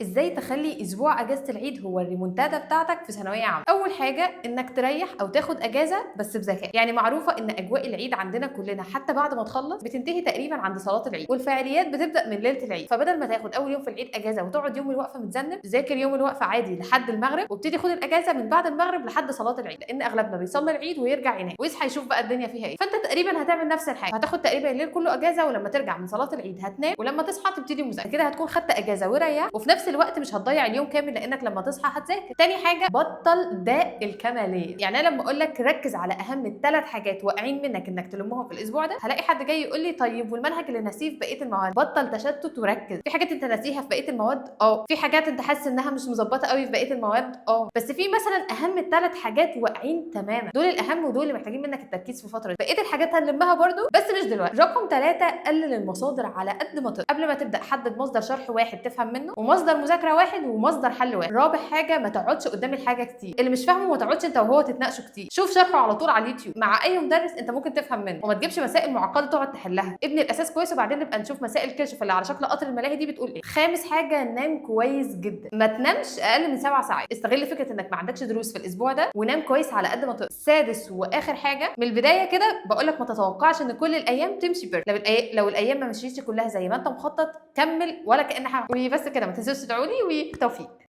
ازاي تخلي اسبوع اجازه العيد هو الريمونتادا بتاعتك في ثانويه عامه؟ اول حاجه انك تريح او تاخد اجازه بس بذكاء. يعني معروفه ان اجواء العيد عندنا كلنا حتى بعد ما تخلص بتنتهي تقريبا عند صلاه العيد، والفعاليات بتبدا من ليله العيد. فبدل ما تاخد اول يوم في العيد اجازه وتقعد يوم الوقفه متذنب، ذاكر يوم الوقفه عادي لحد المغرب، وابتدي خد الاجازه من بعد المغرب لحد صلاه العيد، لان اغلبنا بيصلي العيد ويرجع ينام ويصحى يشوف بقى الدنيا فيها ايه. فانت تقريبا هتعمل نفس الحاجه، هتاخد تقريبا الليل كله اجازه، ولما ترجع من صلاه العيد هتنام، ولما تصحى تبتدي مذاكره. كده هتكون خدت اجازه وريح، وفي نفس الوقت مش هتضيع اليوم كامل لانك لما تصحى هتذاكر. تاني حاجه، بطل داء الكماليه. يعني انا لما اقول لك ركز على اهم 3 حاجات واقعين منك انك تلمهم في الاسبوع ده، هلاقي حد جاي يقول لي طيب والمنهج اللي ناسيه في بقيه المواد؟ بطل تشتت وركز. في حاجات انت ناسيها في بقيه المواد، في حاجات انت حاسس انها مش مظبطه قوي في بقيه المواد، بس في مثلا اهم 3 حاجات واقعين تماما، دول الاهم ودول اللي محتاجين منك التركيز في فتره. بقيه الحاجات هنلمها برده بس مش دلوقتي. رقم 3، قلل المصادر على قد ما تقدر. قبل ما تبدا حدد مصدر شرح واحد تفهم منه، ومصدر مذاكره واحد، ومصدر حل واحد. رابع حاجه، ما تقعدش قدام الحاجه كتير. اللي مش فاهمه ما تقعدش انت وهو تتناقشوا كتير، شوف شرحه على طول على اليوتيوب مع اي مدرس انت ممكن تفهم منه، وما تجيبش مسائل معقده تقعد تحلها. ابني الاساس كويس وبعدين نبقى نشوف مسائل كشف اللي على شكل قطر الملاهي دي بتقول ايه. خامس حاجه، نام كويس جدا، ما تنامش اقل من 7 ساعات. استغل فكره انك ما عندكش دروس في الاسبوع ده ونام كويس على قد ما تقدر. سادس واخر حاجه، من البدايه كده بقول لك ما تتوقعش ان كل الايام تمشي بيرفكت. لو الايام ما مشيتش كلها زي ما انت مخطط، كمل ولا كأن حاجه. وبس كده، ما تنسوش تدعوا لي، وتوفيق.